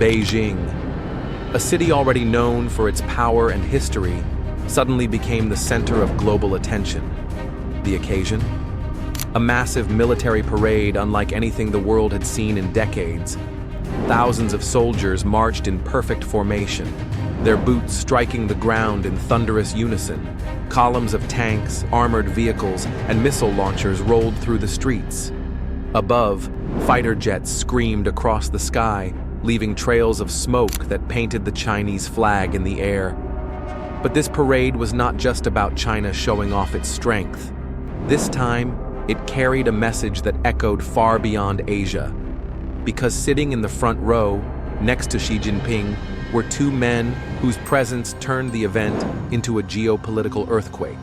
Beijing. A city already known for its power and history suddenly became the center of global attention. The occasion? A massive military parade unlike anything the world had seen in decades. Thousands of soldiers marched in perfect formation, their boots striking the ground in thunderous unison. Columns of tanks, armored vehicles, and missile launchers rolled through the streets. Above, fighter jets screamed across the sky, leaving trails of smoke that painted the Chinese flag in the air. But this parade was not just about China showing off its strength. This time, it carried a message that echoed far beyond Asia. Because sitting in the front row, next to Xi Jinping, were two men whose presence turned the event into a geopolitical earthquake: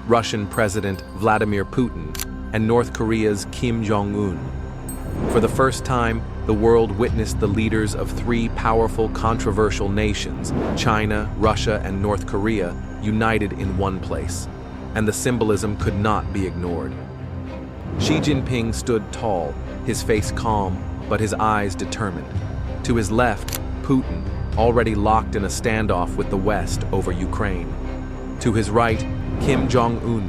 Russian President Vladimir Putin and North Korea's Kim Jong-un. For the first time, the world witnessed the leaders of three powerful, controversial nations, China, Russia, and North Korea, united in one place. And the symbolism could not be ignored. Xi Jinping stood tall, his face calm, but his eyes determined. To his left, Putin, already locked in a standoff with the West over Ukraine. To his right, Kim Jong-un,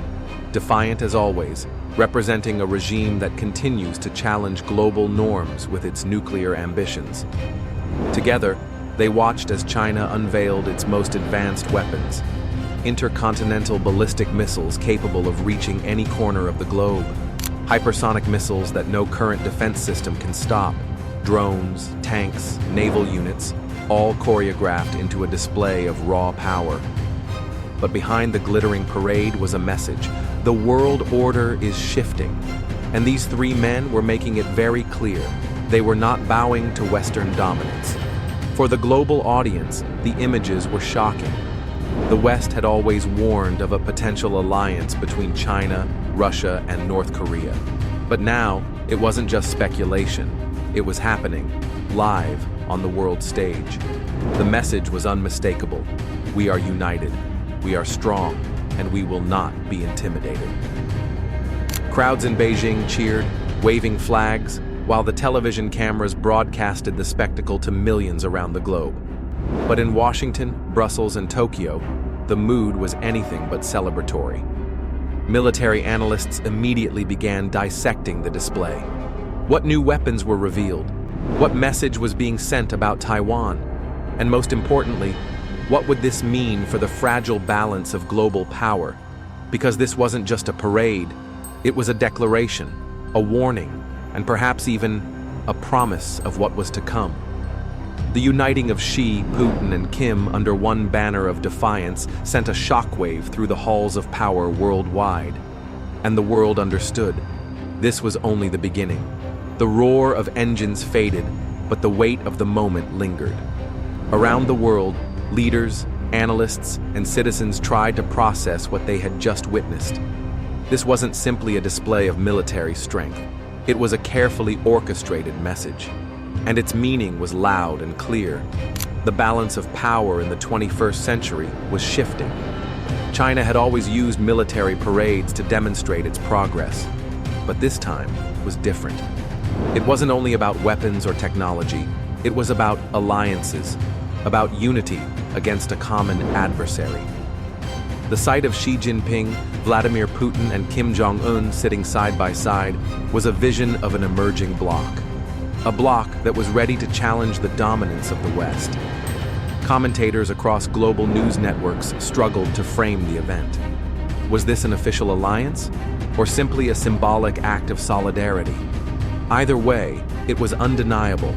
defiant as always, representing a regime that continues to challenge global norms with its nuclear ambitions. Together, they watched as China unveiled its most advanced weapons, intercontinental ballistic missiles capable of reaching any corner of the globe, hypersonic missiles that no current defense system can stop, drones, tanks, naval units, all choreographed into a display of raw power. But behind the glittering parade was a message. The world order is shifting, and these three men were making it very clear. They were not bowing to Western dominance. For the global audience, the images were shocking. The West had always warned of a potential alliance between China, Russia, and North Korea. But now, it wasn't just speculation. It was happening, live, on the world stage. The message was unmistakable. We are united, we are strong, and we will not be intimidated. Crowds in Beijing cheered, waving flags, while the television cameras broadcasted the spectacle to millions around the globe. But in Washington, Brussels, and Tokyo, the mood was anything but celebratory. Military analysts immediately began dissecting the display. What new weapons were revealed? What message was being sent about Taiwan? And most importantly, what would this mean for the fragile balance of global power? Because this wasn't just a parade, it was a declaration, a warning, and perhaps even a promise of what was to come. The uniting of Xi, Putin, and Kim under one banner of defiance sent a shockwave through the halls of power worldwide. And the world understood. This was only the beginning. The roar of engines faded, but the weight of the moment lingered. Around the world, leaders, analysts, and citizens tried to process what they had just witnessed. This wasn't simply a display of military strength. It was a carefully orchestrated message. And its meaning was loud and clear. The balance of power in the 21st century was shifting. China had always used military parades to demonstrate its progress, but this time was different. It wasn't only about weapons or technology, it was about alliances, about unity against a common adversary. The sight of Xi Jinping, Vladimir Putin, and Kim Jong-un sitting side by side was a vision of an emerging bloc. A bloc that was ready to challenge the dominance of the West. Commentators across global news networks struggled to frame the event. Was this an official alliance, or simply a symbolic act of solidarity? Either way, it was undeniable.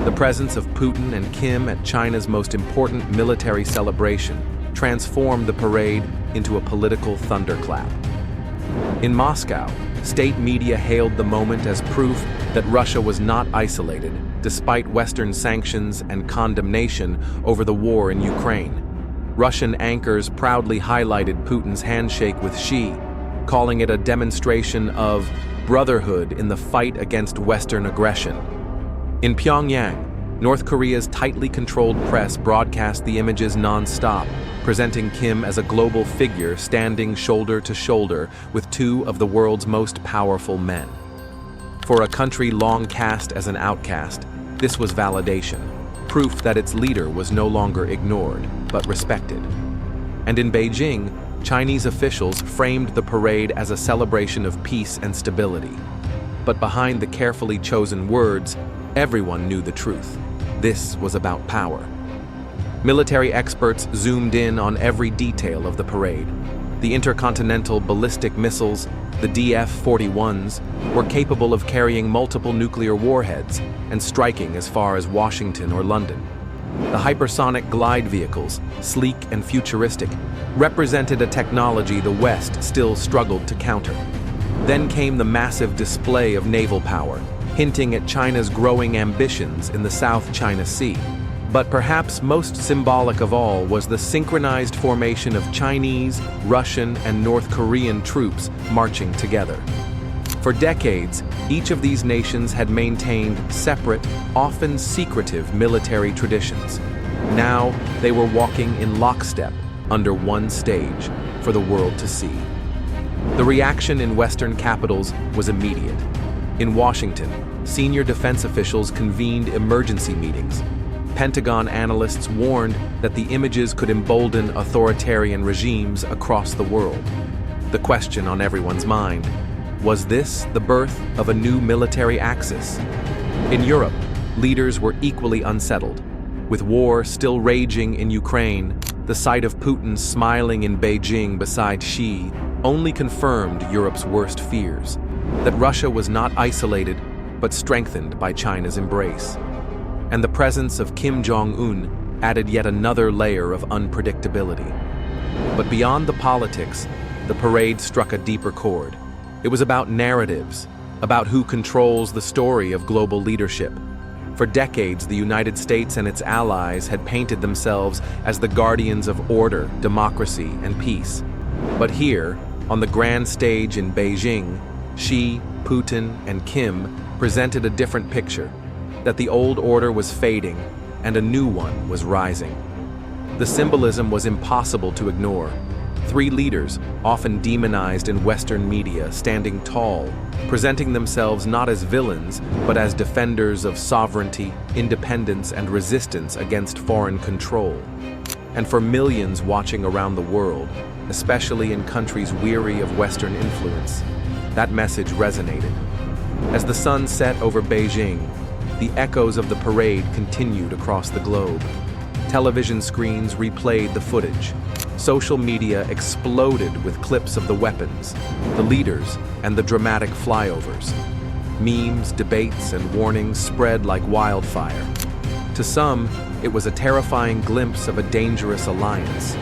The presence of Putin and Kim at China's most important military celebration transformed the parade into a political thunderclap. In Moscow, state media hailed the moment as proof that Russia was not isolated, despite Western sanctions and condemnation over the war in Ukraine. Russian anchors proudly highlighted Putin's handshake with Xi, calling it a demonstration of brotherhood in the fight against Western aggression. In Pyongyang, North Korea's tightly controlled press broadcast the images non-stop, presenting Kim as a global figure standing shoulder to shoulder with two of the world's most powerful men. For a country long cast as an outcast, this was validation, proof that its leader was no longer ignored, but respected. And in Beijing, Chinese officials framed the parade as a celebration of peace and stability. But behind the carefully chosen words, everyone knew the truth. This was about power. Military experts zoomed in on every detail of the parade. The intercontinental ballistic missiles, the DF-41s, were capable of carrying multiple nuclear warheads and striking as far as Washington or London. The hypersonic glide vehicles, sleek and futuristic, represented a technology the West still struggled to counter. Then came the massive display of naval power, hinting at China's growing ambitions in the South China Sea. But perhaps most symbolic of all was the synchronized formation of Chinese, Russian, and North Korean troops marching together. For decades, each of these nations had maintained separate, often secretive military traditions. Now, they were walking in lockstep under one stage for the world to see. The reaction in Western capitals was immediate. In Washington, senior defense officials convened emergency meetings. Pentagon analysts warned that the images could embolden authoritarian regimes across the world. The question on everyone's mind: was this the birth of a new military axis? In Europe, leaders were equally unsettled. With war still raging in Ukraine, the sight of Putin smiling in Beijing beside Xi only confirmed Europe's worst fears, that Russia was not isolated but strengthened by China's embrace. And the presence of Kim Jong-un added yet another layer of unpredictability. But beyond the politics, the parade struck a deeper chord. It was about narratives, about who controls the story of global leadership. For decades, the United States and its allies had painted themselves as the guardians of order, democracy, and peace. But here, on the grand stage in Beijing, Xi, Putin, and Kim presented a different picture, that the old order was fading and a new one was rising. The symbolism was impossible to ignore. Three leaders, often demonized in Western media, standing tall, presenting themselves not as villains, but as defenders of sovereignty, independence, and resistance against foreign control. And for millions watching around the world, especially in countries weary of Western influence, that message resonated. As the sun set over Beijing, the echoes of the parade continued across the globe. Television screens replayed the footage. Social media exploded with clips of the weapons, the leaders, and the dramatic flyovers. Memes, debates, and warnings spread like wildfire. To some, it was a terrifying glimpse of a dangerous alliance.